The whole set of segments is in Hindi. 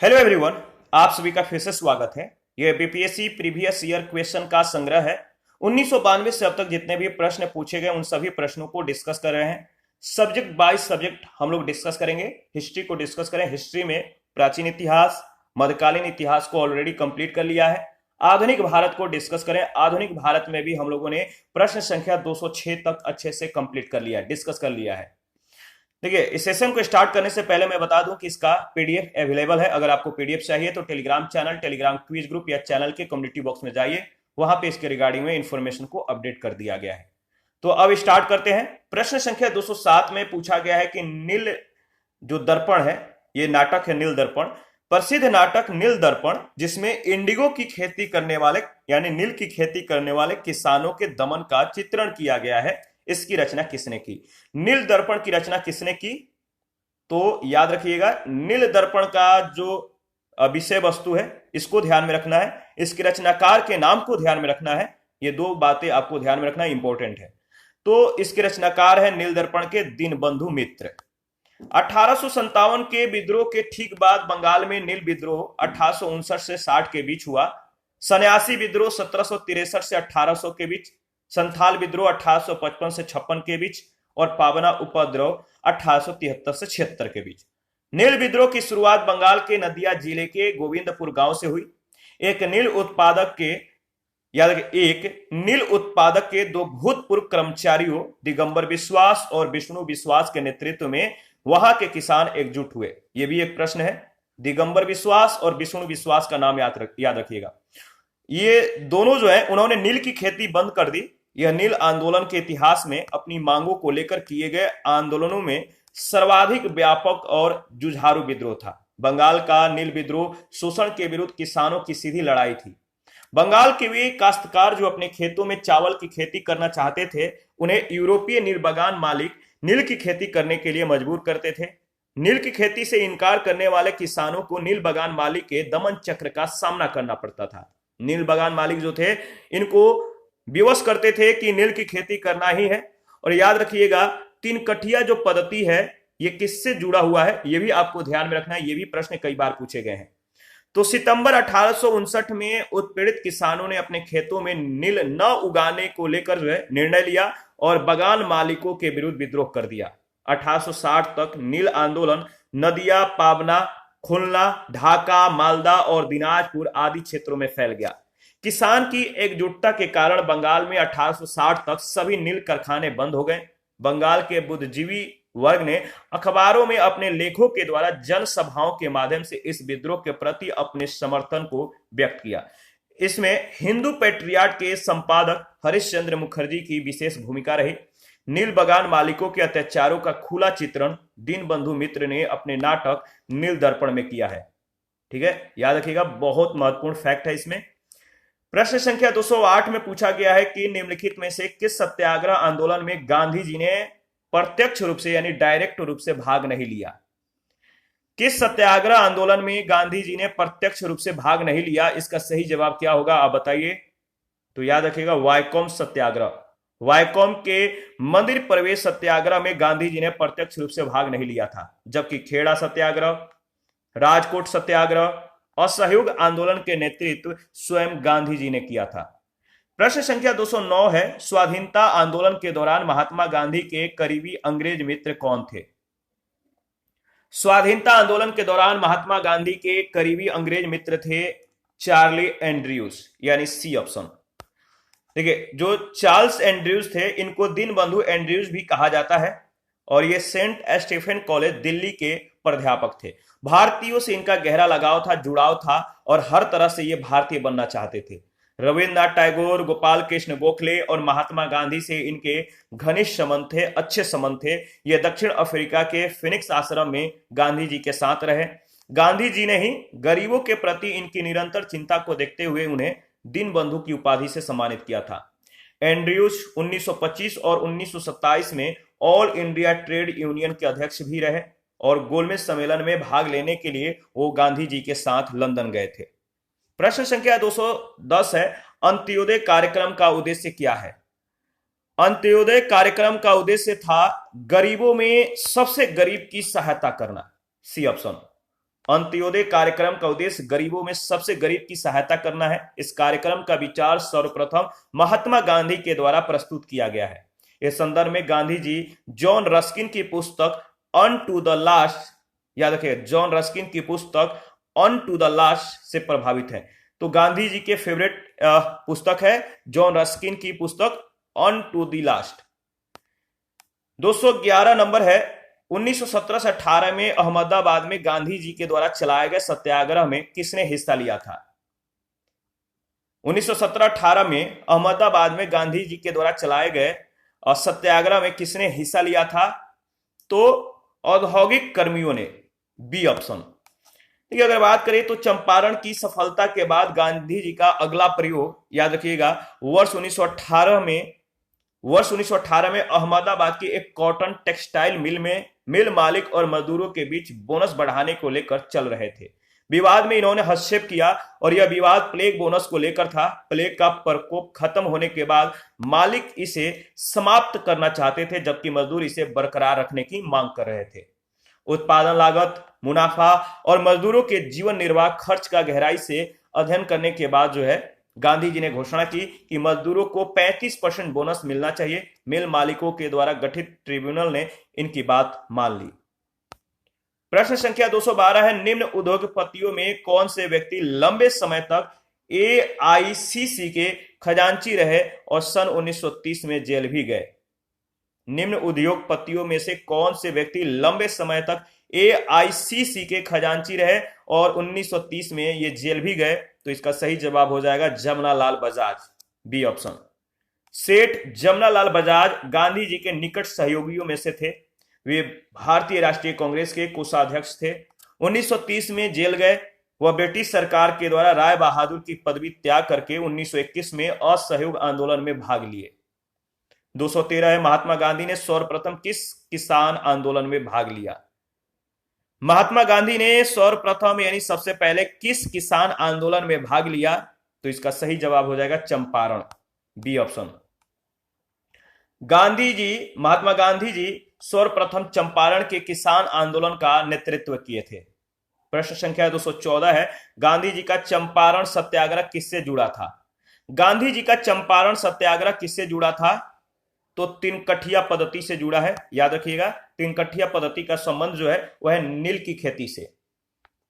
Hello everyone. आप सभी का फिर से स्वागत है। यह बीपीएससी प्रीवियस ईयर क्वेश्चन का संग्रह है। 1992 से अब तक जितने भी प्रश्न पूछे गए उन सभी प्रश्नों को डिस्कस कर रहे हैं। सब्जेक्ट बाय सब्जेक्ट हम लोग डिस्कस करेंगे। हिस्ट्री को डिस्कस करें। हिस्ट्री में प्राचीन इतिहास, मध्यकालीन इतिहास को ऑलरेडी कंप्लीट कर लिया है। आधुनिक भारत को डिस्कस करें। आधुनिक भारत में भी हम लोगों ने प्रश्न संख्या 206 तक अच्छे से कंप्लीट कर लिया है, डिस्कस कर लिया है। देखिए, इस सेशन को स्टार्ट करने से पहले मैं बता दूं कि इसका पीडीएफ अवेलेबल है। अगर आपको पीडीएफ चाहिए तो Telegram channel, Telegram quiz group या चैनल के कम्युनिटी बॉक्स में जाइए, वहां पे इसके रिगार्डिंग में इंफॉर्मेशन को अपडेट कर दिया गया है। तो अब स्टार्ट करते हैं। प्रश्न संख्या 207 में पूछा गया है कि नील जो दर्पण है, ये नाटक है नील दर्पण, प्रसिद्ध नाटक नील दर्पण, जिसमें इंडिगो की खेती करने वाले यानी नील की खेती करने वाले किसानों के दमन का चित्रण किया गया है, इसकी रचना किसने की? नील दर्पण की रचना किसने की? तो याद रखिएगा, नील दर्पण का जो विषय वस्तु है इसको ध्यान में रखना है, इसके रचनाकार के नाम को ध्यान में रखना है। ये दो बातें आपको ध्यान में रखना इंपॉर्टेंट है। तो इसके रचनाकार है नील दर्पण के दीनबंधु मित्र। 1857 के विद्रोह के ठीक बाद बंगाल में नील विद्रोह 1859 से 60 के बीच हुआ। सन्यासी विद्रोह 1763 से 1800 के बीच, संथाल विद्रोह 1855 से 56 के बीच और पाबना उपद्रव 1873 से 76 के बीच। नील विद्रोह की शुरुआत बंगाल के नदिया जिले के गोविंदपुर गांव से हुई। एक नील उत्पादक के दो भूतपूर्व कर्मचारियों दिगंबर विश्वास और विष्णु विश्वास के नेतृत्व में वहां के किसान एकजुट हुए। यह भी एक प्रश्न है। दिगंबर विश्वास और विष्णु विश्वास का नाम याद रखिएगा। ये दोनों जो है उन्होंने नील की खेती बंद कर दी। यह नील आंदोलन के इतिहास में अपनी मांगों को लेकर किए गए आंदोलनों में सर्वाधिक व्यापक और जुझारू विद्रोह था। बंगाल का नील विद्रोह शोषण के विरुद्ध किसानों की सीधी लड़ाई थी। बंगाल के वे काश्तकार जो अपने खेतों में चावल की खेती करना चाहते थे, उन्हें यूरोपीय नील बागान मालिक नील की खेती करने के लिए मजबूर करते थे। नील की खेती से इनकार करने वाले किसानों को नील बागान मालिक के दमन चक्र का सामना करना पड़ता था। नील बागान मालिक जो थे, इनको विवश करते थे कि नील की खेती करना ही है। और याद रखिएगा, तीन कठिया जो पद्धति है ये किससे जुड़ा हुआ है, ये भी आपको ध्यान में रखना है। ये भी प्रश्न कई बार पूछे गए हैं। तो सितंबर 1859 में उत्पीड़ित किसानों ने अपने खेतों में नील न उगाने को लेकर निर्णय लिया और बागान मालिकों के विरुद्ध विद्रोह कर दिया। 1860 तक नील आंदोलन नदिया, पाबना, खुलना, ढाका, मालदा और दिनाजपुर आदि क्षेत्रों में फैल गया। किसान की एकजुटता के कारण बंगाल में 1860 तक सभी नील कारखाने बंद हो गए। बंगाल के बुद्धिजीवी वर्ग ने अखबारों में अपने लेखों के द्वारा जनसभाओं के माध्यम से इस विद्रोह के प्रति अपने समर्थन को व्यक्त किया। इसमें हिंदू पेट्रियाट के संपादक हरिश्चंद्र मुखर्जी की विशेष भूमिका रही। नील बागान मालिकों के अत्याचारों का खुला चित्रण दीनबंधु मित्र ने अपने नाटक नील दर्पण में किया है। ठीक है, याद रखिएगा, बहुत महत्वपूर्ण फैक्ट है इसमें। प्रश्न संख्या 208 में पूछा गया है कि निम्नलिखित में से किस सत्याग्रह आंदोलन में गांधी जी ने प्रत्यक्ष रूप से यानी डायरेक्ट रूप से भाग नहीं लिया? किस सत्याग्रह आंदोलन में गांधी जी ने प्रत्यक्ष रूप से भाग नहीं लिया? इसका सही जवाब क्या होगा, आप बताइए। तो याद रखिएगा, वायकोम सत्याग्रह। वायकोम के मंदिर प्रवेश सत्याग्रह में गांधी जी ने प्रत्यक्ष रूप से भाग नहीं लिया था, जबकि खेड़ा सत्याग्रह, राजकोट सत्याग्रह, असहयोग आंदोलन के नेतृत्व स्वयं गांधी जी ने किया था। प्रश्न संख्या 209 है, स्वाधीनता आंदोलन के दौरान महात्मा गांधी के करीबी अंग्रेज मित्र कौन थे? स्वाधीनता आंदोलन के दौरान महात्मा गांधी के करीबी अंग्रेज मित्र थे चार्ली एंड्रयूज, यानी सी ऑप्शन। देखिए, जो चार्ल्स एंड्रयूज थे, इनको दीनबंधु एंड्रयूज भी कहा जाता है और ये सेंट स्टीफेन कॉलेज दिल्ली के प्राध्यापक थे। भारतीयों से इनका गहरा लगाव था, जुड़ाव था और हर तरह से ये भारतीय बनना चाहते थे। रविन्द्रनाथ टैगोर, गोपाल कृष्ण गोखले और महात्मा गांधी से इनके घनिष्ठ संबंध थे, अच्छे संबंध थे। ये दक्षिण अफ्रीका के फिनिक्स आश्रम में गांधी जी के साथ रहे। गांधी जी ने ही गरीबों के प्रति इनकी निरंतर चिंता को देखते हुए उन्हें दीनबंधु की उपाधि से सम्मानित किया था। एंड्रयूज 1925 और 1927 में ऑल इंडिया ट्रेड यूनियन के अध्यक्ष भी रहे और गोलमेज सम्मेलन में भाग लेने के लिए वो गांधी जी के साथ लंदन गए थे। प्रश्न संख्या 210 है, अंत्योदय कार्यक्रम का उद्देश्य क्या है? अंत्योदय कार्यक्रम का उद्देश्य था गरीबों में सबसे गरीब की सहायता करना, सी ऑप्शन। अंत्योदय कार्यक्रम का उद्देश्य गरीबों में सबसे गरीब की सहायता करना है। इस कार्यक्रम का विचार सर्वप्रथम महात्मा गांधी के द्वारा प्रस्तुत किया गया है। इस संदर्भ में गांधी जी जॉन रस्किन की पुस्तक ऑन टू द लास्ट, याद रखिए जॉन रस्किन की पुस्तक ऑन टू द लास्ट से प्रभावित है। तो गांधी जी के फेवरेट पुस्तक है जॉन रस्किन की पुस्तक on to the last. 211 number है 1917 से 18 में अहमदाबाद में गांधी जी के द्वारा चलाए गए सत्याग्रह में किसने हिस्सा लिया था? 1917-18 में अहमदाबाद में गांधी जी के द्वारा चलाए गए सत्याग्रह में किसने हिस्सा लिया था? तो औद्योगिक कर्मियों ने, बी ऑप्शन। ठीक है, अगर बात करें तो चंपारण की सफलता के बाद गांधी जी का अगला प्रयोग, याद रखिएगा, वर्ष 1918 में अहमदाबाद की एक कॉटन टेक्सटाइल मिल में मिल मालिक और मजदूरों के बीच बोनस बढ़ाने को लेकर चल रहे थे। विवाद में इन्होंने हस्तक्षेप किया और यह विवाद प्लेग बोनस को लेकर था। प्लेग का प्रकोप खत्म होने के बाद मालिक इसे समाप्त करना चाहते थे, जबकि मजदूर इसे बरकरार रखने की मांग कर रहे थे। उत्पादन लागत, मुनाफा और मजदूरों के जीवन निर्वाह खर्च का गहराई से अध्ययन करने के बाद जो है गांधी जी ने घोषणा की कि मजदूरों को 35% बोनस मिलना चाहिए। मिल मालिकों के द्वारा गठित ट्रिब्यूनल ने इनकी बात मान ली। प्रश्न संख्या 212 है, निम्न उद्योगपतियों में कौन से व्यक्ति लंबे समय तक एआईसीसी के खजांची रहे और सन 1930 में जेल भी गए? निम्न उद्योगपतियों में से कौन से व्यक्ति लंबे समय तक एआईसीसी के खजांची रहे और 1930 में ये जेल भी गए? तो इसका सही जवाब हो जाएगा जमनालाल बजाज, बी ऑप्शन। सेठ जमनालाल बजाज गांधी जी के निकट सहयोगियों में से थे। वे भारतीय राष्ट्रीय कांग्रेस के कोषाध्यक्ष थे। 1930 में जेल गए। वह ब्रिटिश सरकार के द्वारा राय बहादुर की पदवी त्याग करके 1921 में असहयोग आंदोलन में भाग लिए। 213 है, महात्मा गांधी ने सर्वप्रथम किस किसान आंदोलन में भाग लिया? महात्मा गांधी ने सर्वप्रथम यानी सबसे पहले किस किसान आंदोलन में भाग लिया? तो इसका सही जवाब हो जाएगा चंपारण, बी ऑप्शन। महात्मा गांधी जी सर्वप्रथम चंपारण के किसान आंदोलन का नेतृत्व किए थे। प्रश्न संख्या 214 है, गांधी जी का चंपारण सत्याग्रह किससे जुड़ा था? गांधी जी का चंपारण सत्याग्रह किससे जुड़ा था? तो तिनकठिया पद्धति से जुड़ा है। याद रखिएगा, तिनकठिया पद्धति का संबंध जो है वह है नील की खेती से।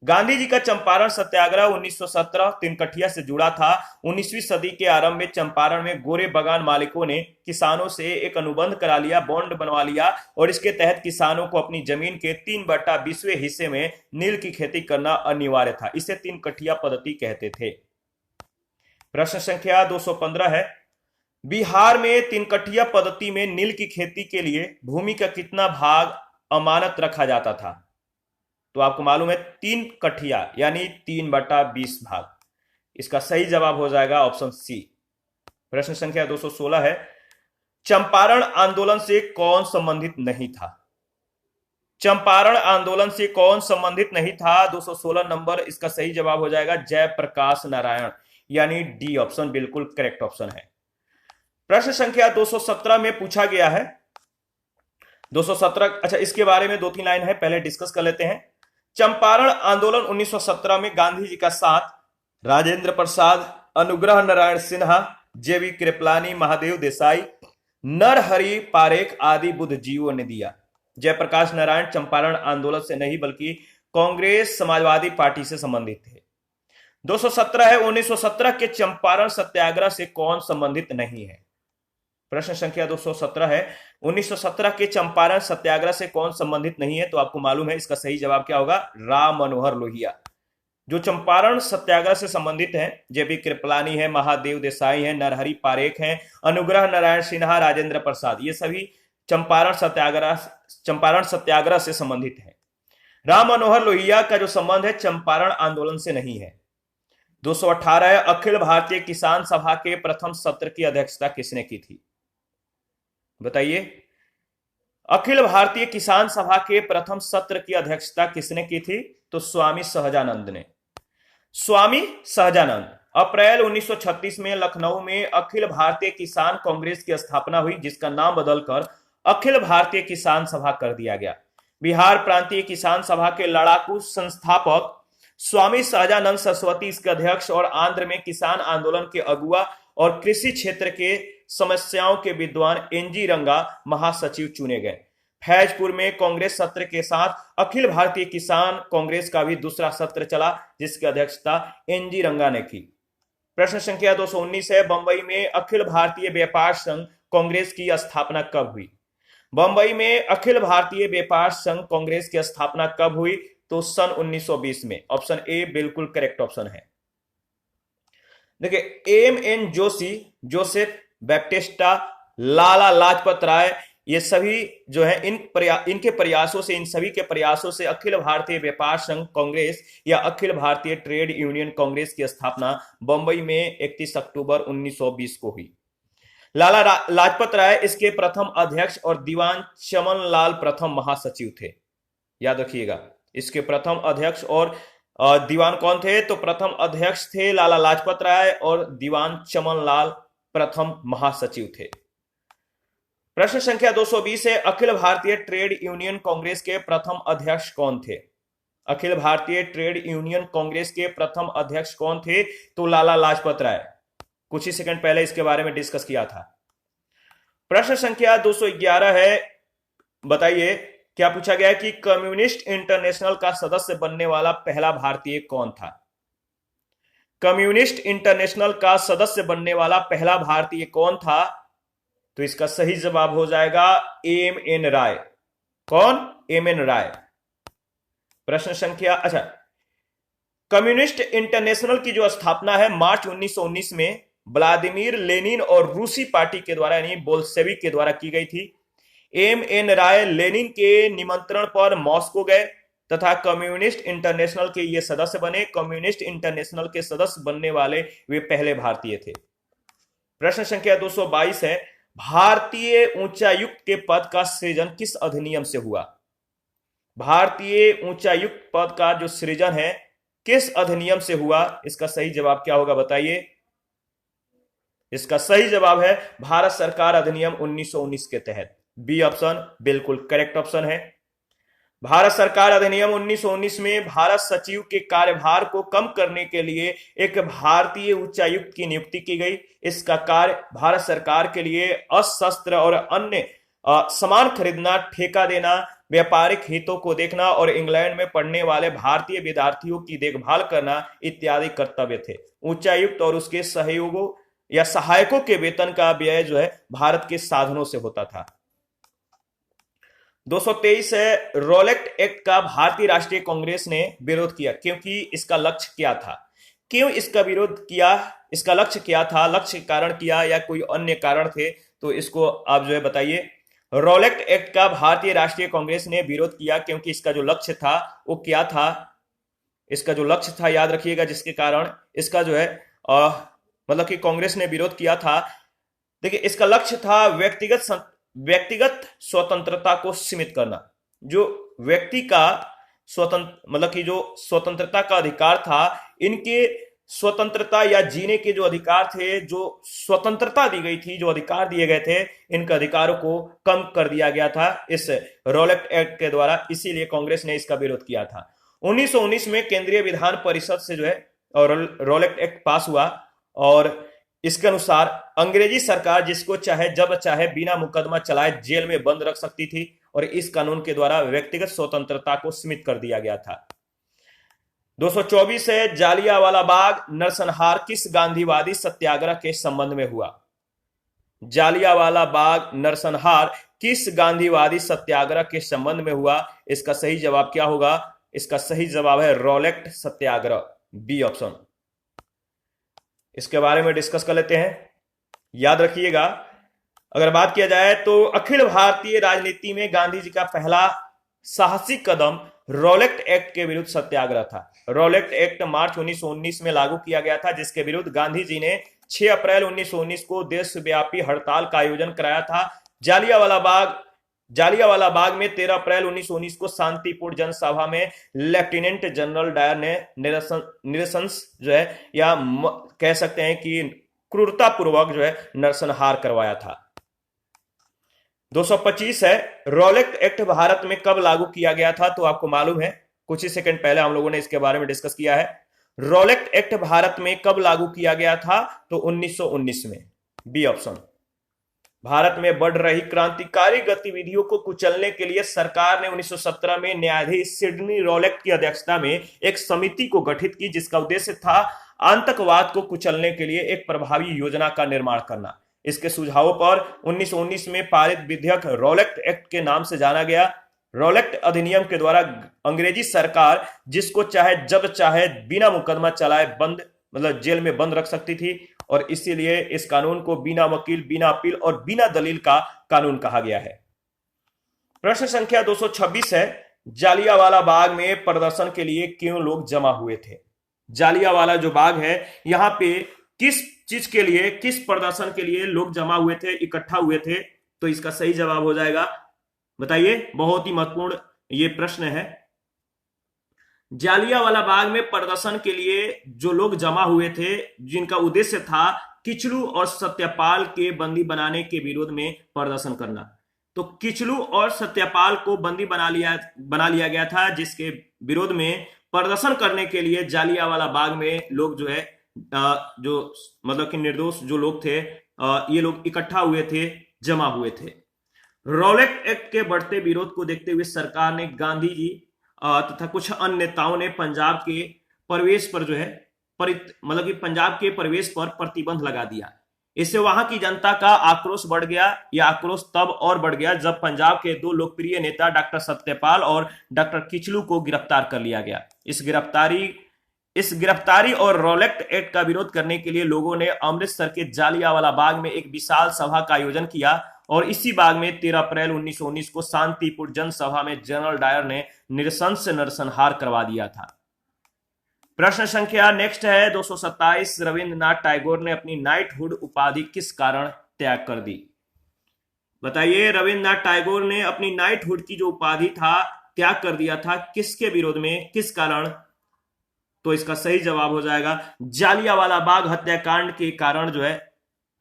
गांधी जी का चंपारण सत्याग्रह 1917 तिनकठिया से जुड़ा था। 19वीं सदी के आरंभ में चंपारण में गोरे बागान मालिकों ने किसानों से एक अनुबंध करा लिया, बॉन्ड बनवा लिया और इसके तहत किसानों को अपनी जमीन के 3/20वें हिस्से में नील की खेती करना अनिवार्य था। इसे तिनकठिया पद्धति कहते थे। प्रश्न संख्या 215 है, बिहार में तिनकठिया पद्धति में नील की खेती के लिए भूमि का कितना भाग अमानत रखा जाता था? तो आपको मालूम है 3 कठिया यानी 3/20 भाग। इसका सही जवाब हो जाएगा ऑप्शन सी। प्रश्न संख्या 216 है, चंपारण आंदोलन से कौन संबंधित नहीं था? चंपारण आंदोलन से कौन संबंधित नहीं था? 216 नंबर, इसका सही जवाब हो जाएगा जयप्रकाश नारायण, यानी डी ऑप्शन बिल्कुल करेक्ट ऑप्शन है। प्रश्न संख्या 217 में पूछा गया है 217, अच्छा इसके बारे में 2-3 लाइन है, पहले डिस्कस कर लेते हैं। चंपारण आंदोलन 1917 में गांधी जी का साथ राजेंद्र प्रसाद, अनुग्रह नारायण सिन्हा, जेबी कृपलानी, महादेव देसाई, नरहरि पारेख आदि बुद्धिजीवियों ने दिया। जयप्रकाश नारायण चंपारण आंदोलन से नहीं बल्कि कांग्रेस समाजवादी पार्टी से संबंधित थे। 217 है, 1917 के चंपारण सत्याग्रह से कौन संबंधित नहीं है? प्रश्न संख्या 217 है, 1917 के चंपारण सत्याग्रह से कौन संबंधित नहीं है? तो आपको मालूम है इसका सही जवाब क्या होगा? राम मनोहर लोहिया। जो चंपारण सत्याग्रह से संबंधित हैं, जेबी कृपलानी है, महादेव देसाई है, नरहरि पारेख हैं, अनुग्रह नारायण सिन्हा, राजेंद्र प्रसाद, ये सभी चंपारण सत्याग्रह से संबंधित है। राम मनोहर लोहिया का जो संबंध है चंपारण आंदोलन से नहीं है। 218 है, अखिल भारतीय किसान सभा के प्रथम सत्र की अध्यक्षता किसने की थी? बताइए, अखिल भारतीय किसान सभा के प्रथम सत्र की अध्यक्षता किसने की थी? तो स्वामी सहजानंद ने। स्वामी सहजानंद। अप्रैल 1936 में लखनऊ में अखिल भारतीय किसान कांग्रेस की स्थापना हुई, जिसका नाम बदलकर अखिल भारतीय किसान सभा कर दिया गया। बिहार प्रांतीय किसान सभा के लड़ाकू संस्थापक स्वामी सहजानंद सरस्वती इसके अध्यक्ष और आंध्र में किसान आंदोलन के अगुआ और कृषि क्षेत्र के समस्याओं के विद्वान एनजी रंगा महासचिव चुने गए। फैजपुर में कांग्रेस सत्र के साथ अखिल भारतीय किसान कांग्रेस का भी दूसरा सत्र चला, जिसकी अध्यक्षता एनजी रंगा ने की। प्रश्न संख्या 219 है, बंबई में अखिल भारतीय व्यापार संघ कांग्रेस की स्थापना कब हुई? बंबई में अखिल भारतीय व्यापार संघ कांग्रेस की स्थापना कब हुई? तो सन 1920 में। ऑप्शन ए बिल्कुल करेक्ट ऑप्शन है। देखिए, एम एन जोशी, जोसेफ बैप्टिस्टा, लाला लाजपत राय, ये सभी जो है इनके प्रयासों से, इन सभी के प्रयासों से अखिल भारतीय व्यापार संघ कांग्रेस या अखिल भारतीय ट्रेड यूनियन कांग्रेस की स्थापना बंबई में 31 अक्टूबर 1920 को हुई। लाला लाजपत राय इसके प्रथम अध्यक्ष और दीवान चमन लाल प्रथम महासचिव थे। याद रखिएगा, इसके प्रथम अध्यक्ष और दीवान कौन थे? तो प्रथम अध्यक्ष थे लाला लाजपत राय और दीवान चमन लाल प्रथम महासचिव थे। प्रश्न संख्या 220 है, अखिल भारतीय ट्रेड यूनियन कांग्रेस के प्रथम अध्यक्ष कौन थे? अखिल भारतीय ट्रेड यूनियन कांग्रेस के प्रथम अध्यक्ष कौन थे? तो लाला लाजपत राय। कुछ ही सेकंड पहले इसके बारे में डिस्कस किया था। प्रश्न संख्या 211 है, बताइए क्या पूछा गया है कि कम्युनिस्ट इंटरनेशनल का सदस्य बनने वाला पहला भारतीय कौन था? कम्युनिस्ट इंटरनेशनल का सदस्य बनने वाला पहला भारतीय कौन था? तो इसका सही जवाब हो जाएगा एम एन राय। कौन? एम एन राय। प्रश्न संख्या, अच्छा, कम्युनिस्ट इंटरनेशनल की जो स्थापना है मार्च 1919 में व्लादिमीर लेनिन और रूसी पार्टी के द्वारा यानी बोल्शेविक के द्वारा की गई थी। एम एन राय लेनिन के निमंत्रण पर मॉस्को गए तथा कम्युनिस्ट इंटरनेशनल के ये सदस्य बने। कम्युनिस्ट इंटरनेशनल के सदस्य बनने वाले वे पहले भारतीय थे। प्रश्न संख्या 222 है, भारतीय उच्चायुक्त के पद का सृजन किस अधिनियम से हुआ? भारतीय उच्चायुक्त पद का जो सृजन है किस अधिनियम से हुआ? इसका सही जवाब क्या होगा बताइए? इसका सही जवाब है भारत सरकार अधिनियम 1919 के तहत। बी ऑप्शन बिल्कुल करेक्ट ऑप्शन है। भारत सरकार अधिनियम 1919 में भारत सचिव के कार्यभार को कम करने के लिए एक भारतीय उच्चायुक्त की नियुक्ति की गई। इसका कार्य भारत सरकार के लिए अशस्त्र और अन्य सामान खरीदना, ठेका देना, व्यापारिक हितों को देखना और इंग्लैंड में पढ़ने वाले भारतीय विद्यार्थियों की देखभाल करना इत्यादि कर्तव्य थे। उच्चायुक्त और उसके सहयोगों या सहायकों के वेतन का व्यय जो है भारत के साधनों से होता था। 223 है, रोलेक्ट एक्ट का भारतीय राष्ट्रीय कांग्रेस ने विरोध किया क्योंकि इसका लक्ष्य क्या था? क्यों इसका विरोध किया? इसका लक्ष्य क्या था? लक्ष्य के कारण किया या कोई अन्य कारण थे? तो इसको आप जो है बताइए। रोलेक्ट एक्ट का भारतीय राष्ट्रीय कांग्रेस ने विरोध किया क्योंकि इसका जो लक्ष्य था वो क्या था? इसका जो लक्ष्य था याद रखिएगा, जिसके कारण इसका जो है मतलब कि कांग्रेस ने विरोध किया था। देखिए, इसका लक्ष्य था व्यक्तिगत स्वतंत्रता को सीमित करना। जो व्यक्ति का स्वतंत्र मतलब कि जो स्वतंत्रता का अधिकार था, इनके स्वतंत्रता या जीने के जो अधिकार थे, जो स्वतंत्रता दी गई थी, जो अधिकार दिए गए थे, इनके अधिकारों को कम कर दिया गया था इस रोलेक्ट एक्ट के द्वारा। इसीलिए कांग्रेस ने इसका विरोध किया था। 1919 में केंद्रीय विधान परिषद से जो है रोलेक्ट एक्ट पास हुआ और इसके अनुसार अंग्रेजी सरकार जिसको चाहे जब चाहे बिना मुकदमा चलाए जेल में बंद रख सकती थी और इस कानून के द्वारा व्यक्तिगत स्वतंत्रता को सीमित कर दिया गया था। 224 है, जालियांवाला बाग नरसंहार किस गांधीवादी सत्याग्रह के संबंध में हुआ? जालियांवाला बाग नरसंहार किस गांधीवादी सत्याग्रह के संबंध में हुआ? इसका सही जवाब क्या होगा? इसका सही जवाब है रोलेक्ट सत्याग्रह। B option. इसके बारे में डिस्कस कर लेते हैं। याद रखिएगा, अगर बात किया जाए तो अखिल भारतीय राजनीति में गांधी जी का पहला साहसिक कदम रोलेक्ट एक्ट के विरुद्ध सत्याग्रह था। रोलेक्ट एक्ट मार्च 1919 में लागू किया गया था, जिसके विरुद्ध गांधी जी ने 6 अप्रैल 1919 को देशव्यापी हड़ताल का आयोजन कराया था। जालियांवाला बाग में 13 अप्रैल 1919 को शांतिपूर्ण जनसभा में लेफ्टिनेंट जनरल डायर ने निरसन जो है या कह सकते हैं कि क्रूरतापूर्वक जो है नरसंहार करवाया था। 225 है, रॉलेट एक्ट भारत में कब लागू किया गया था? तो आपको मालूम है, कुछ ही सेकंड पहले हम लोगों ने इसके बारे में डिस्कस किया है। रॉलेट एक्ट भारत में कब लागू किया गया था? तो 1919 में, बी ऑप्शन। भारत में बढ़ रही क्रांतिकारी गतिविधियों को कुचलने के लिए सरकार ने 1917 में न्यायाधीश सिडनी रॉलेट की अध्यक्षता में एक समिति को गठित की, जिसका उद्देश्य था आतंकवाद को कुचलने के लिए एक प्रभावी योजना का निर्माण करना। इसके सुझावों पर 1919 में पारित विधेयक रॉलेट एक्ट के नाम से जाना गया। रॉलेट अधिनियम के द्वारा अंग्रेजी सरकार जिसको चाहे जब चाहे बिना मुकदमा चलाए बंद, मतलब जेल में बंद रख सकती थी, और इसीलिए इस कानून को बिना वकील, बिना अपील और बिना दलील का कानून कहा गया है। प्रश्न संख्या 226 है, जालियांवाला बाग में प्रदर्शन के लिए क्यों लोग जमा हुए थे? जालियांवाला जो बाग है, यहां पे किस चीज के लिए, किस प्रदर्शन के लिए लोग जमा हुए थे, इकट्ठा हुए थे? तो इसका सही जवाब हो जाएगा, बताइए, बहुत ही महत्वपूर्ण ये प्रश्न है। जालियांवाला बाग में प्रदर्शन के लिए जो लोग जमा हुए थे, जिनका उद्देश्य था किचलू और सत्यपाल के बंदी बनाने के विरोध में प्रदर्शन करना। तो किचलू और सत्यपाल को बंदी बना लिया गया था, जिसके विरोध में प्रदर्शन करने के लिए जालियांवाला बाग में लोग जो है, जो मतलब कि निर्दोष जो लोग थे, ये लोग इकट्ठा हुए थे, जमा हुए थे। रॉलेट एक्ट के बढ़ते विरोध को देखते हुए सरकार ने गांधी जी तथा कुछ अन्य नेताओं ने पंजाब के प्रवेश पर जो है, मतलब कि पंजाब के प्रवेश पर प्रतिबंध लगा दिया। इससे वहां की जनता का आक्रोश बढ़ गया। यह आक्रोश तब और बढ़ गया जब पंजाब के दो लोकप्रिय नेता डॉक्टर सत्यपाल और डॉक्टर किचलू को गिरफ्तार कर लिया गया। इस गिरफ्तारी और रॉलेट एक्ट का विरोध करने के लिए लोगों ने अमृतसर के जालियांवाला बाग में एक विशाल सभा का आयोजन किया, और इसी बाग में 13 अप्रैल 1919 को शांतिपूर्ण जनसभा में जनरल डायर ने निरसंस नरसंहार करवा दिया था। प्रश्न संख्या नेक्स्ट है 227, रविंद्रनाथ टैगोर ने अपनी नाइटहुड उपाधि किस कारण त्याग कर दी? बताइए, रविंद्रनाथ टैगोर ने अपनी नाइटहुड की जो उपाधि था त्याग कर दिया था, किसके विरोध में, किस कारण? तो इसका सही जवाब हो जाएगा, जालियांवाला बाग हत्याकांड के कारण जो है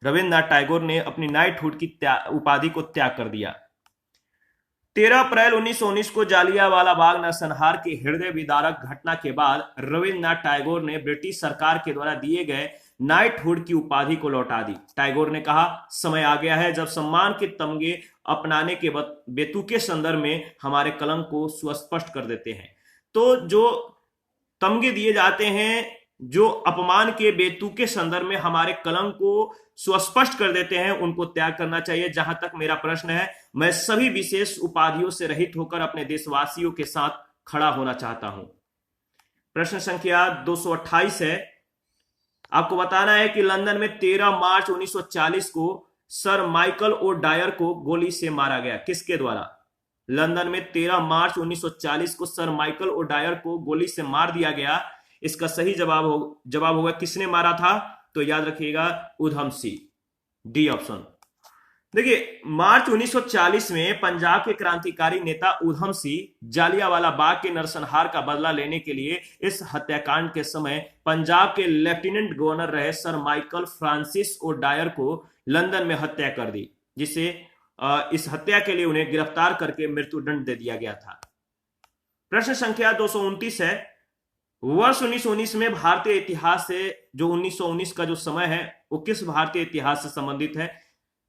रविंद्रनाथ टैगोर ने अपनी नाइटहुड की उपाधि को त्याग कर दिया। 13 अप्रैल 1919 को जालियांवाला बाग नरसंहार की हृदय विदारक घटना के बाद रविंद्रनाथ टैगोर ने ब्रिटिश सरकार के द्वारा दिए गए नाइटहुड की उपाधि को लौटा दी। टैगोर ने कहा, समय आ गया है जब सम्मान के तमगे अपनाने के बेतुके संदर्भ में हमारे कलंक को सुस्पष्ट कर देते हैं। तो जो तमगे दिए जाते हैं, जो अपमान के बेतुके संदर्भ में हमारे कलंक को सुस्पष्ट कर देते हैं, उनको त्याग करना चाहिए। जहां तक मेरा प्रश्न है, मैं सभी विशेष उपाधियों से रहित होकर अपने देशवासियों के साथ खड़ा होना चाहता हूं। प्रश्न संख्या 228 है, आपको बताना है कि लंदन में 13 मार्च 1940 को सर माइकल ओ डायर को गोली से मारा गया। किसके द्वारा? लंदन में 13 मार्च 1940 को सर माइकल ओ डायर को गोली से मार दिया गया। इसका सही जवाब होगा किसने मारा था? तो याद रखिएगा, उधम सिंह, डी ऑप्शन। देखिए, मार्च 1940 में पंजाब के क्रांतिकारी नेता उधम सिंह जालियांवाला बाग के नरसंहार का बदला लेने के लिए इस हत्याकांड के समय पंजाब के लेफ्टिनेंट गवर्नर रहे sir Michael Francis O Dyer को लंदन में हत्या कर दी, जिसे इस हत्या के लिए उन्हें गिरफ्तार करके मृत्युदंड दे दिया गया था। प्रश्न संख्या 229 है, वर्ष 1919 में भारतीय इतिहास से जो 1919 का जो समय है वो किस भारतीय इतिहास से संबंधित है?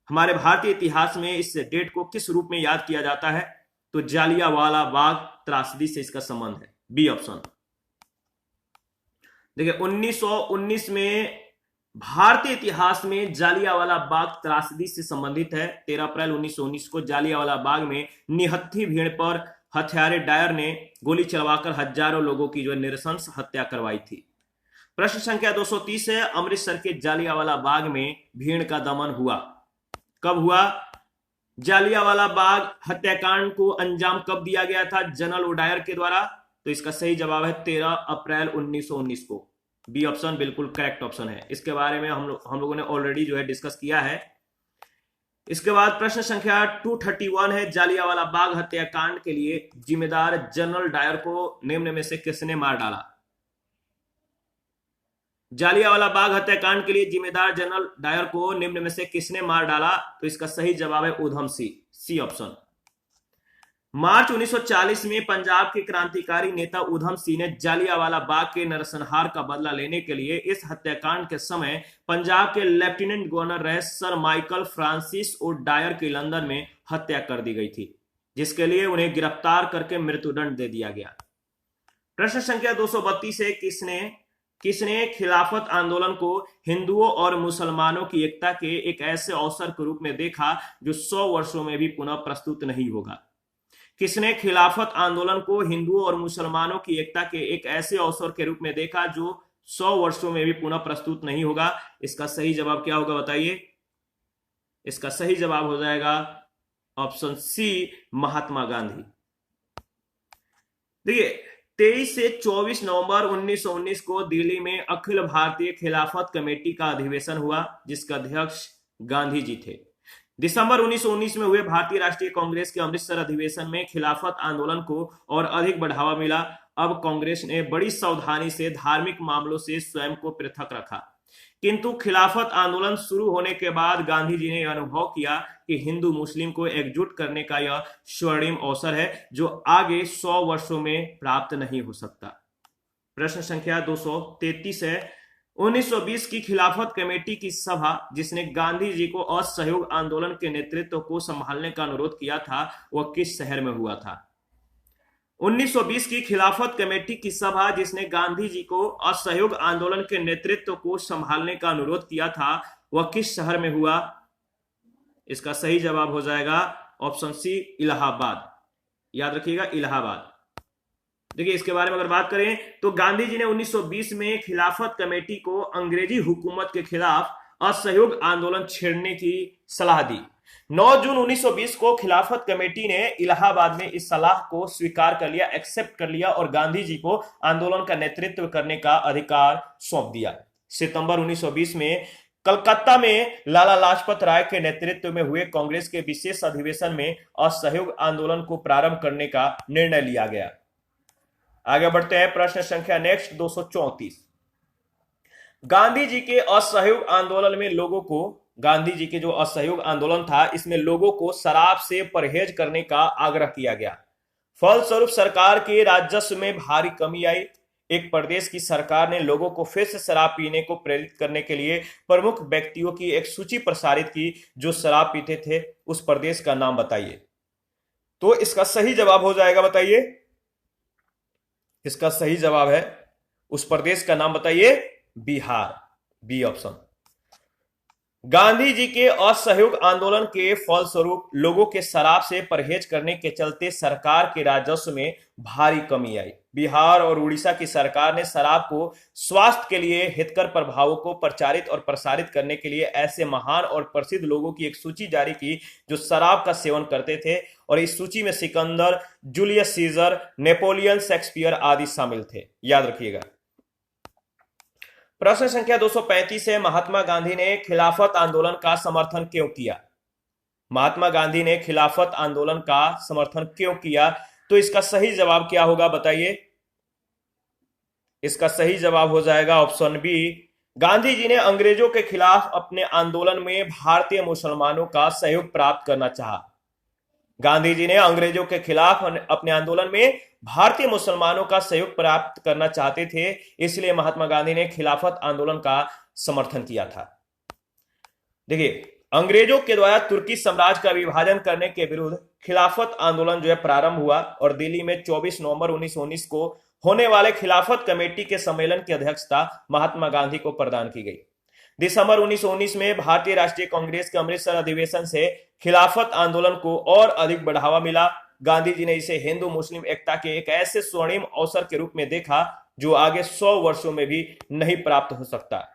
हमारे भारतीय इतिहास में इस डेट को किस रूप में याद किया जाता है? तो जालियांवाला बाग त्रासदी से इसका संबंध है, बी ऑप्शन। देखिए, 1919 में भारतीय इतिहास में जालियांवाला बाग त्रासदी से संबंधित है। 13 अप्रैल 1919 को जालियांवाला बाग में निहत्थी भीड़ पर हत्यारे डायर ने गोली चलवाकर हजारों लोगों की जो निरसंस हत्या करवाई थी। प्रश्न संख्या 230 है, अमृतसर के जालियांवाला बाग में भीड़ का दमन हुआ। कब हुआ? जालियांवाला बाग हत्याकांड को अंजाम कब दिया गया था? जनरल ओ डायर के द्वारा। तो इसका सही जवाब है 13 अप्रैल 1919 को, बी ऑप्शन बिल्कुल करेक्ट ऑप्शन है। इसके बारे में हम लोगों ने ऑलरेडी जो है डिस्कस किया है। इसके बाद प्रश्न संख्या 231 है, जालियांवाला बाग हत्याकांड के लिए जिम्मेदार जनरल डायर को निम्न में से किसने मार डाला? जालियांवाला बाग हत्याकांड के लिए जिम्मेदार जनरल डायर को निम्न में से किसने मार डाला? तो इसका सही जवाब है उधम सिंह, सी ऑप्शन। मार्च 1940 में पंजाब के क्रांतिकारी नेता उधम सिंह ने जालियांवाला बाग के नरसंहार का बदला लेने के लिए इस हत्याकांड के समय पंजाब के लेफ्टिनेंट गवर्नर रहे sir Michael Francis O Dyer की लंदन में हत्या कर दी गई थी, जिसके लिए उन्हें गिरफ्तार करके मृत्युदंड दे दिया गया। प्रश्न संख्या 232 है, किसने खिलाफत आंदोलन को हिंदुओं और मुसलमानों की एकता के एक ऐसे अवसर के रूप में देखा जो 100 वर्षों में भी पुनः प्रस्तुत नहीं होगा? किसने खिलाफत आंदोलन को हिंदुओं और मुसलमानों की एकता के एक ऐसे अवसर के रूप में देखा जो 100 वर्षों में भी पुनः प्रस्तुत नहीं होगा? इसका सही जवाब क्या होगा बताइए? इसका सही जवाब हो जाएगा ऑप्शन सी, महात्मा गांधी। देखिए 23 से 24 नवंबर 1919 को दिल्ली में अखिल भारतीय खिलाफत कमेटी का अधिवेशन हुआ, जिसका अध्यक्ष गांधी जी थे। दिसंबर 1919 में हुए भारतीय राष्ट्रीय कांग्रेस के अमृतसर अधिवेशन में खिलाफत आंदोलन को और अधिक बढ़ावा मिला। अब कांग्रेस ने बड़ी सावधानी से धार्मिक मामलों से स्वयं को पृथक रखा, किंतु खिलाफत आंदोलन शुरू होने के बाद गांधी जी ने अनुभव किया कि हिंदू मुस्लिम को एकजुट करने का यह स्वर्णिम अवसर है जो आगे 100 वर्षों में प्राप्त नहीं हो सकता। प्रश्न संख्या 233 है, 1920 की खिलाफत कमेटी की सभा जिसने गांधी जी को असहयोग आंदोलन के नेतृत्व को संभालने का अनुरोध किया था, वह किस शहर में हुआ था? 1920 की खिलाफत कमेटी की सभा जिसने गांधी जी को असहयोग आंदोलन के नेतृत्व को संभालने का अनुरोध किया था, वह किस शहर में हुआ? इसका सही जवाब हो जाएगा ऑप्शन सी, इलाहाबाद। याद रखिएगा, इलाहाबाद। देखिए इसके बारे में अगर बात करें तो गांधी जी ने 1920 में खिलाफत कमेटी को अंग्रेजी हुकूमत के खिलाफ असहयोग आंदोलन छेड़ने की सलाह दी। 9 जून 1920 को खिलाफत कमेटी ने इलाहाबाद में इस सलाह को स्वीकार कर लिया, एक्सेप्ट कर लिया और गांधी जी को आंदोलन का नेतृत्व करने का अधिकार सौंप दिया। सितंबर 1920 में कलकत्ता में लाला लाजपत राय के नेतृत्व में हुए कांग्रेस के विशेष अधिवेशन में असहयोग आंदोलन को प्रारंभ करने का निर्णय लिया गया। आगे बढ़ते हैं, प्रश्न संख्या नेक्स्ट 234। गांधी जी के असहयोग आंदोलन में लोगों को, गांधी जी के जो असहयोग आंदोलन था इसमें लोगों को शराब से परहेज करने का आग्रह किया गया। फलस्वरूप सरकार के राजस्व में भारी कमी आई। एक प्रदेश की सरकार ने लोगों को फिर से शराब पीने को प्रेरित करने के लिए प्रमुख व्यक्तियों की एक सूची प्रसारित की जो शराब पीते थे। उस प्रदेश का नाम बताइए। तो इसका सही जवाब हो जाएगा, बताइए। इसका सही जवाब है, उस प्रदेश का नाम बताइए, बिहार, बी ऑप्शन। गांधी जी के असहयोग आंदोलन के फलस्वरूप लोगों के शराब से परहेज करने के चलते सरकार के राजस्व में भारी कमी आई। बिहार और उड़ीसा की सरकार ने शराब को स्वास्थ्य के लिए हितकर प्रभावों को प्रचारित और प्रसारित करने के लिए ऐसे महान और प्रसिद्ध लोगों की एक सूची जारी की जो शराब का सेवन करते थे, और इस सूची में Sikandar, Julius Caesar, Napoleon, Shakespeare आदि शामिल थे। याद रखिएगा। प्रश्न संख्या 235 है, महात्मा गांधी ने खिलाफत आंदोलन का समर्थन क्यों किया? महात्मा गांधी ने खिलाफत आंदोलन का समर्थन क्यों किया? तो इसका सही जवाब क्या होगा बताइए? इसका सही जवाब हो जाएगा ऑप्शन बी। गांधी जी ने अंग्रेजों के खिलाफ अपने आंदोलन में भारतीय मुसलमानों का सहयोग प्राप्त करना चाहा। गांधी जी ने अंग्रेजों के खिलाफ अपने आंदोलन में भारतीय मुसलमानों का सहयोग प्राप्त करना चाहते थे, इसलिए महात्मा गांधी ने खिलाफत आंदोलन का समर्थन किया था। देखिए, अंग्रेजों के द्वारा तुर्की साम्राज्य का विभाजन करने के विरुद्ध खिलाफत आंदोलन जो है प्रारंभ हुआ और दिल्ली में 24 नवंबर 1919 को होने वाले खिलाफत कमेटी के सम्मेलन की अध्यक्षता महात्मा गांधी को प्रदान की गई। दिसंबर 1919 में भारतीय राष्ट्रीय कांग्रेस के अमृतसर अधिवेशन से खिलाफत आंदोलन को और अधिक बढ़ावा मिला। गांधी जी ने इसे हिंदू मुस्लिम एकता के एक ऐसे स्वर्णिम अवसर के रूप में देखा जो आगे 100 वर्षों में भी नहीं प्राप्त हो सकता।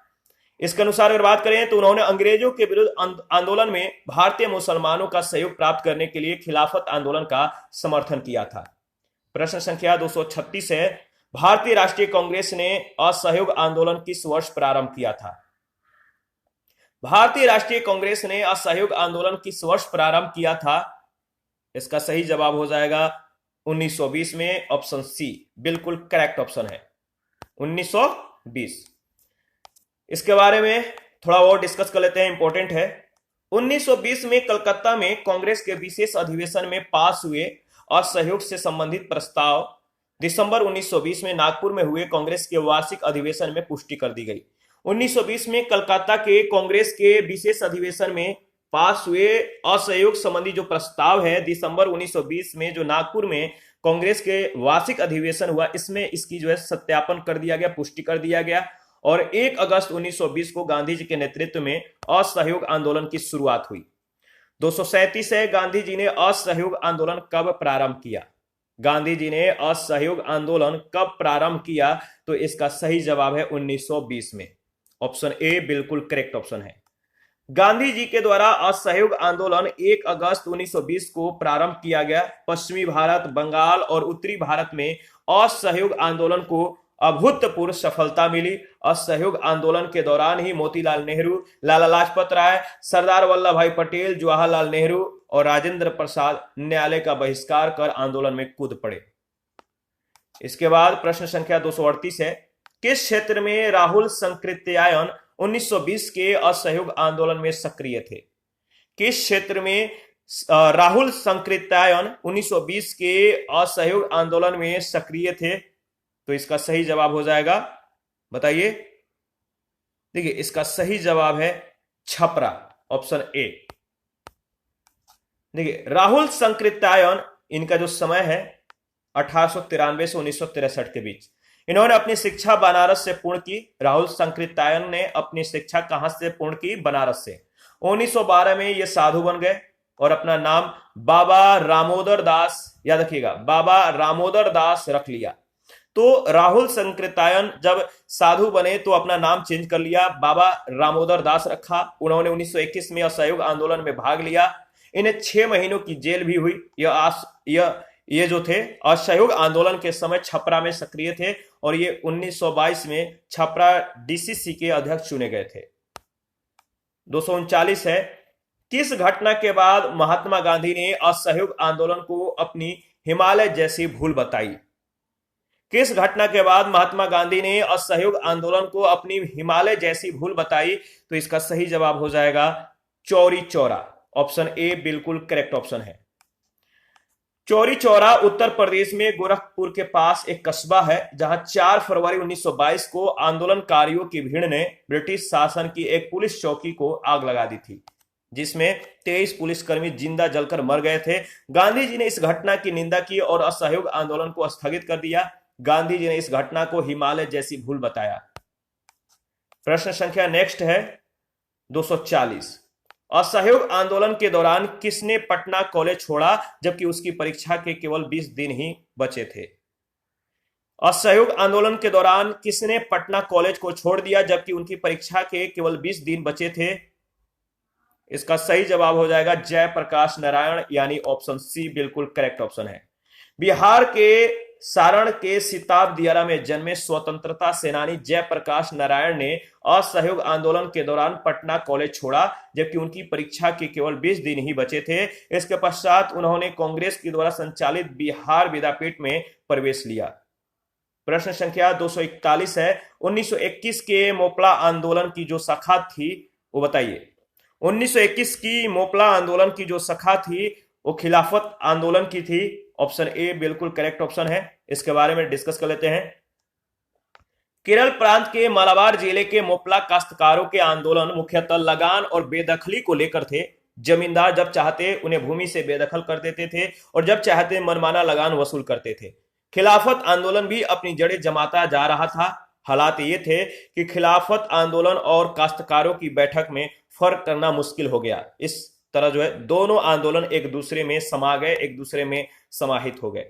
इसके अनुसार अगर बात करें तो उन्होंने अंग्रेजों के विरुद्ध आंदोलन में भारतीय मुसलमानों का सहयोग प्राप्त करने के लिए खिलाफत आंदोलन का समर्थन किया था। प्रश्न संख्या 236 है, भारतीय राष्ट्रीय कांग्रेस ने असहयोग आंदोलन किस वर्ष प्रारंभ किया था? भारतीय राष्ट्रीय कांग्रेस ने असहयोग आंदोलन किस वर्ष प्रारंभ किया था? इसका सही जवाब हो जाएगा 1920 में, ऑप्शन सी बिल्कुल करेक्ट ऑप्शन है, 1920। इसके बारे में थोड़ा और डिस्कस कर लेते हैं, इंपॉर्टेंट है। 1920 में कलकत्ता में कांग्रेस के विशेष अधिवेशन में पास हुए असहयोग से संबंधित प्रस्ताव दिसंबर 1920 में नागपुर में हुए कांग्रेस के वार्षिक अधिवेशन में पुष्टि कर दी गई। 1920 में कलकत्ता के कांग्रेस के विशेष अधिवेशन में पास हुए असहयोग संबंधी जो प्रस्ताव है, दिसंबर 1920 में जो नागपुर में कांग्रेस के वार्षिक अधिवेशन हुआ, इसमें इसकी जो है सत्यापन कर दिया गया, पुष्टि कर दिया गया। और 1 अगस्त 1920 को गांधी जी के नेतृत्व में असहयोग आंदोलन की शुरुआत हुई। 237 है, गांधी जी ने असहयोग आंदोलन कब प्रारंभ किया? गांधी जी ने असहयोग आंदोलन कब प्रारंभ किया? तो इसका सही जवाब है 1920 में। ऑप्शन ए बिल्कुल करेक्ट ऑप्शन है। गांधी जी के द्वारा असहयोग आंदोलन 1 अगस्त 1920 को प्रारंभ किया गया। पश्चिमी भारत, बंगाल और उत्तरी भारत में असहयोग आंदोलन को अभूतपूर्व सफलता मिली। असहयोग आंदोलन के दौरान ही मोतीलाल नेहरू, लाला लाजपत राय, सरदार वल्लभ भाई पटेल, जवाहरलाल नेहरू और राजेंद्र प्रसाद न्यायालय का बहिष्कार कर आंदोलन में कूद पड़े। इसके बाद प्रश्न संख्या 238 है, किस क्षेत्र में राहुल सांकृत्यायन 1920 के असहयोग आंदोलन में सक्रिय थे? किस क्षेत्र में राहुल सांकृत्यायन 1920 के असहयोग आंदोलन में सक्रिय थे? तो इसका सही जवाब हो जाएगा, बताइए। देखिए, इसका सही जवाब है छपरा, ऑप्शन ए। देखिए, राहुल सांकृत्यायन, इनका जो समय है 1893 से 1963 के बीच, इन्होंने अपनी शिक्षा बनारस से पूर्ण की। राहुल सांकृत्यायन ने अपनी शिक्षा कहां से पूर्ण की? बनारस से। 1912 में ये साधु बन गए और अपना नाम बाबा रामोदर दास, याद रखिएगा, बाबा रामोदर दास रख लिया। तो राहुल सांकृत्यायन जब साधु बने तो अपना नाम चेंज कर लिया, बाबा रामोदर दास रखा। उन्होंने 1921 में असहयोग आंदोलन में भाग लिया। इन्हें 6 महीनों की जेल भी हुई। ये जो थे असहयोग आंदोलन के समय छपरा में सक्रिय थे और ये 1922 में छपरा डीसीसी के अध्यक्ष चुने गए थे। 239 है, किस घटना के बाद महात्मा गांधी ने असहयोग आंदोलन को अपनी हिमालय जैसी भूल बताई? किस घटना के बाद महात्मा गांधी ने असहयोग आंदोलन को अपनी हिमालय जैसी भूल बताई? तो इसका सही जवाब हो जाएगा चौरी चौरा, ऑप्शन ए बिल्कुल करेक्ट ऑप्शन है। चौरी चौरा उत्तर प्रदेश में गोरखपुर के पास एक कस्बा है, जहां 4 फरवरी 1922 को आंदोलनकारियों की भीड़ ने ब्रिटिश शासन की एक पुलिस चौकी को आग लगा दी थी, जिसमें 23 पुलिसकर्मी जिंदा जलकर मर गए थे। गांधी जी ने इस घटना की निंदा की और असहयोग आंदोलन को स्थगित कर दिया। गांधी जी ने इस घटना को हिमालय जैसी भूल बताया। प्रश्न संख्या नेक्स्ट है 240, असहयोग आंदोलन के दौरान किसने पटना कॉलेज छोड़ा जबकि उसकी परीक्षा के केवल 20 दिन ही बचे थे? असहयोग आंदोलन के दौरान किसने पटना कॉलेज को छोड़ दिया जबकि उनकी परीक्षा के केवल 20 दिन बचे थे? इसका सही जवाब हो जाएगा जयप्रकाश नारायण, यानी ऑप्शन सी बिल्कुल करेक्ट ऑप्शन है। बिहार के सारण के सिताब दियारा में जन्मे स्वतंत्रता सेनानी जयप्रकाश नारायण ने असहयोग आंदोलन के दौरान पटना कॉलेज छोड़ा जबकि उनकी परीक्षा के केवल 20 दिन ही बचे थे। इसके पश्चात उन्होंने कांग्रेस के द्वारा संचालित बिहार विद्यापीठ में प्रवेश लिया। प्रश्न संख्या 241 है, 1921 के मोपला आंदोलन की जो शाखा थी वो बताइए। 1921 की मोपला आंदोलन की जो शाखा थी वो खिलाफत आंदोलन की थी। ऑप्शन ए बिल्कुल करेक्ट ऑप्शन है। इसके बारे में डिस्कस कर लेते हैं। केरल प्रांत के मालाबार जिले के मोपला काश्तकारों के आंदोलन मुख्यतः लगान और बेदखली को लेकर थे। जमींदार जब चाहते उन्हें भूमि से बेदखल कर देते थे और जब चाहते मनमाना लगान वसूल करते थे। खिलाफत आंदोलन भी अपनी जड़ें जमाता जा रहा था। हालात ये थे कि खिलाफत आंदोलन और काश्तकारों की बैठक में फर्क करना मुश्किल हो गया। इस तरह जो है दोनों आंदोलन एक दूसरे में समा गए, एक दूसरे में समाहित हो गए।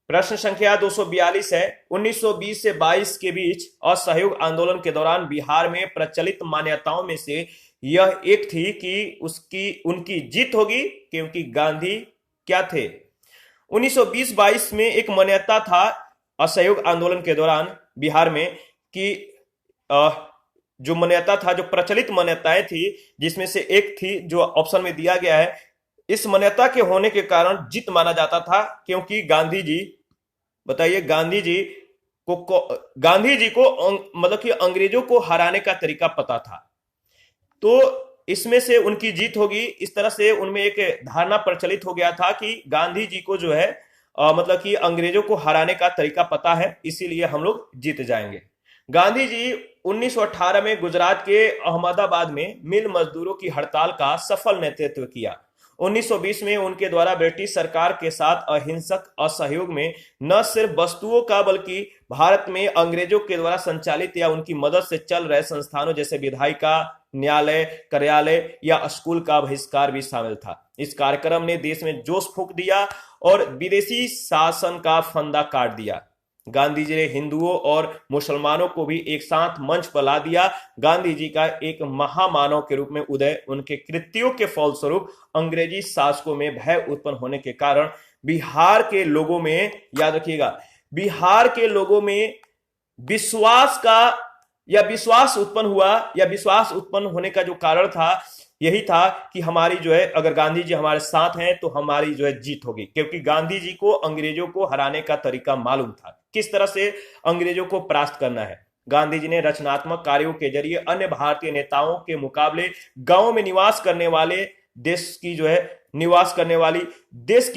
प्रश्न संख्या 242 है, 1920 से 22 के बीच असहयोग आंदोलन के दौरान बिहार में प्रचलित मान्यताओं में से यह एक थी कि उनकी जीत होगी क्योंकि गांधी क्या थे? 1920-22 में एक मान्यता था असहयोग आंदोलन के दौरान बिहार में कि जो मान्यता था, जो प्रचलित मान्यताएं थी, जिसमें से एक थी जो ऑप्शन में दिया गया है। इस मान्यता के होने के कारण जीत माना जाता था क्योंकि गांधी जी, बताइए, गांधी जी को मतलब कि अंग्रेजों को हराने का तरीका पता था। तो इसमें से उनकी जीत होगी। इस तरह से उनमें एक धारणा प्रचलित हो गया था कि गांधी जी को जो है मतलब कि अंग्रेजों को हराने का तरीका पता है, इसीलिए हम लोग जीत जाएंगे। गांधी जी 1918 में गुजरात के अहमदाबाद में मिल मजदूरों की हड़ताल का सफल नेतृत्व किया। 1920 में उनके द्वारा ब्रिटिश सरकार के साथ अहिंसक असहयोग में न सिर्फ वस्तुओं का बल्कि भारत में अंग्रेजों के द्वारा संचालित या उनकी मदद से चल रहे संस्थानों जैसे विधायिका, न्यायालय, कार्यालय या स्कूल का बहिष्कार भी शामिल था। इस कार्यक्रम ने देश में जोश फूंक दिया और विदेशी शासन का फंदा काट दिया। गांधी जी ने हिंदुओं और मुसलमानों को भी एक साथ मंच पर ला दिया। गांधी जी का एक महामानव के रूप में उदय उनके कृत्यों के फलस्वरूप अंग्रेजी शासकों में भय उत्पन्न होने के कारण बिहार के लोगों में, याद रखिएगा, बिहार के लोगों में विश्वास उत्पन्न हुआ, या विश्वास उत्पन्न होने का जो कारण था यही था कि हमारी जो है, अगर गांधी जी हमारे साथ हैं तो हमारी जो है जीत होगी, क्योंकि गांधी जी को अंग्रेजों को हराने का तरीका मालूम था, किस तरह से अंग्रेजों को परास्त करना है। गांधी जी ने रचनात्मक कार्यों के जरिए अन्य भारतीय नेताओं के मुकाबले गांवों में निवास करने वाली देश की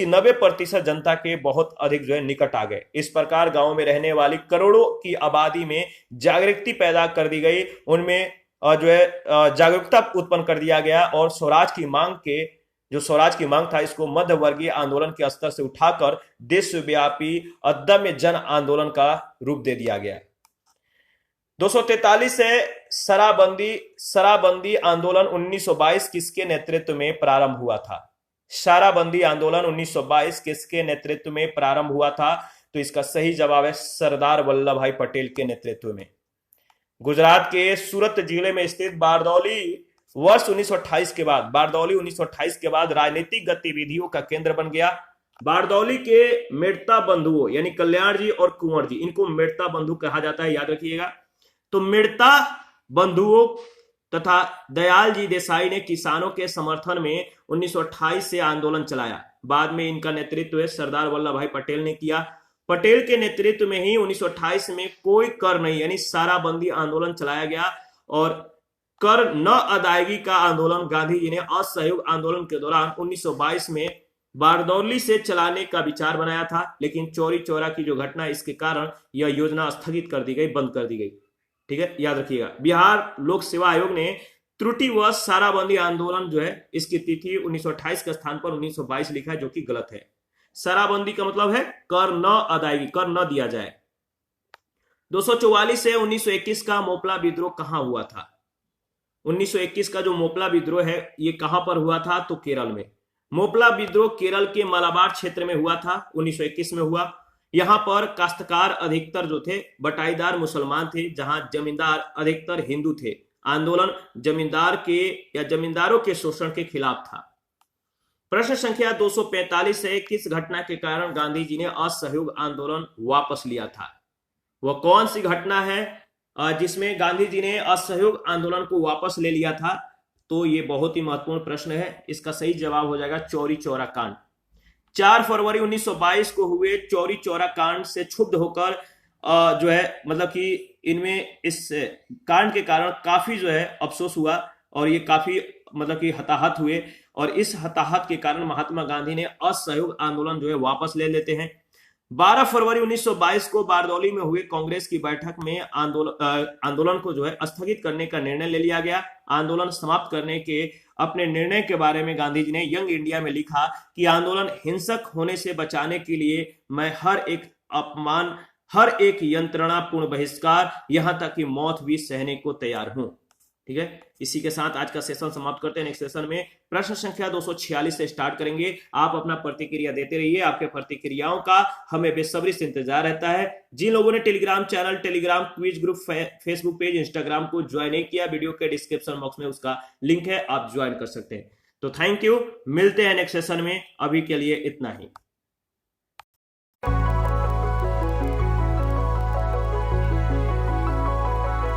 90% जनता के बहुत अधिक जो है निकट आ गए। इस प्रकार गांवों में रहने वाली करोड़ों की आबादी में जागृति पैदा कर दी गई, उनमें जो है जागरूकता उत्पन्न कर दिया गया और स्वराज की मांग था, इसको मध्य वर्गीय आंदोलन के स्तर से उठाकर देशव्यापी अदम्य जन आंदोलन का रूप दे दिया गया। 243 से शराबबंदी आंदोलन 1922 किसके नेतृत्व में प्रारंभ हुआ था? शराबबंदी आंदोलन 1922 किसके नेतृत्व में प्रारंभ हुआ था? तो इसका सही जवाब है सरदार वल्लभ भाई पटेल के नेतृत्व में। गुजरात के सूरत जिले में स्थित बारदौली वर्ष 1928 के बाद राजनीतिक गतिविधियों का केंद्र बन गया। बारदौली के मेड़ता बंधुओं यानी कल्याण जी और कुंवर जी, इनको मेड़ता बंधु कहा जाता है, याद रखिएगा। तो मेड़ता बंधुओं तथा दयाल जी देसाई ने किसानों के समर्थन में 1928 से आंदोलन चलाया। बाद में इनका नेतृत्व सरदार वल्लभ भाई पटेल ने किया। पटेल के नेतृत्व में ही 1928 में कोई कर नहीं यानी शराबबंदी आंदोलन चलाया गया और कर न अदायगी का आंदोलन गांधी जी ने असहयोग आंदोलन के दौरान 1922 में बारदौली से चलाने का विचार बनाया था, लेकिन चौरी चौरा की जो घटना इसके कारण यह योजना स्थगित कर दी गई, बंद कर दी गई। ठीक है, याद रखिएगा। बिहार लोक सेवा आयोग ने त्रुटिवश शराबबंदी आंदोलन जो है इसकी तिथि 1928 के स्थान पर 1922 लिखा है, जो कि गलत है। शराबबंदी का मतलब है कर न अदायगी, कर न दिया जाए। 244 से 1921 का मोपला विद्रोह कहां हुआ था? 1921 का जो मोपला विद्रोह है ये कहां पर हुआ था? तो केरल में। मोपला विद्रोह केरल के मलाबार क्षेत्र में हुआ था, 1921 में हुआ। यहां पर काश्तकार अधिकतर जो थे बटाईदार मुसलमान थे, जहां जमींदार अधिकतर हिंदू थे। आंदोलन जमींदारों के शोषण के खिलाफ था। प्रश्न संख्या 245 है, किस घटना के कारण गांधी जी ने असहयोग आंदोलन वापस लिया था? वह कौन सी घटना है जिसमें गांधी जी ने असहयोग आंदोलन को वापस ले लिया था? तो ये बहुत ही महत्वपूर्ण प्रश्न है। इसका सही जवाब हो जाएगा चौरी चौरा कांड। 4 फरवरी 1922 को हुए चौरी चौरा कांड से क्षुब्ध होकर जो है मतलब कि इनमें इस कांड के कारण काफी जो है अफसोस हुआ और ये काफी मतलब कि हताहत हुए, और इस हताहत के कारण महात्मा गांधी ने असहयोग आंदोलन जो है वापस ले लेते हैं। 12 फरवरी 1922 को बारदौली में हुए कांग्रेस की बैठक में आंदोलन को जो है स्थगित करने का निर्णय ले लिया गया। आंदोलन समाप्त करने के अपने निर्णय के बारे में गांधी जी ने यंग इंडिया में लिखा कि आंदोलन हिंसक होने से बचाने के लिए मैं हर एक अपमान, हर एक यंत्रणापूर्ण बहिष्कार, यहां तक कि मौत भी सहने को तैयार हूं। ठीक है, इसी के साथ आज का सेशन समाप्त करते हैं। नेक्स्ट सेशन में प्रश्न संख्या 246 से स्टार्ट करेंगे। आप अपना प्रतिक्रिया देते रहिए, आपके प्रतिक्रियाओं का हमें बेसब्री से इंतजार रहता है। जिन लोगों ने Telegram channel, Telegram quiz group, Facebook page, Instagram को ज्वाइन नहीं किया, वीडियो के डिस्क्रिप्शन बॉक्स में उसका लिंक है, आप ज्वाइन कर सकते हैं। तो थैंक यू, मिलते हैं नेक्स्ट सेशन में। अभी के लिए इतना ही।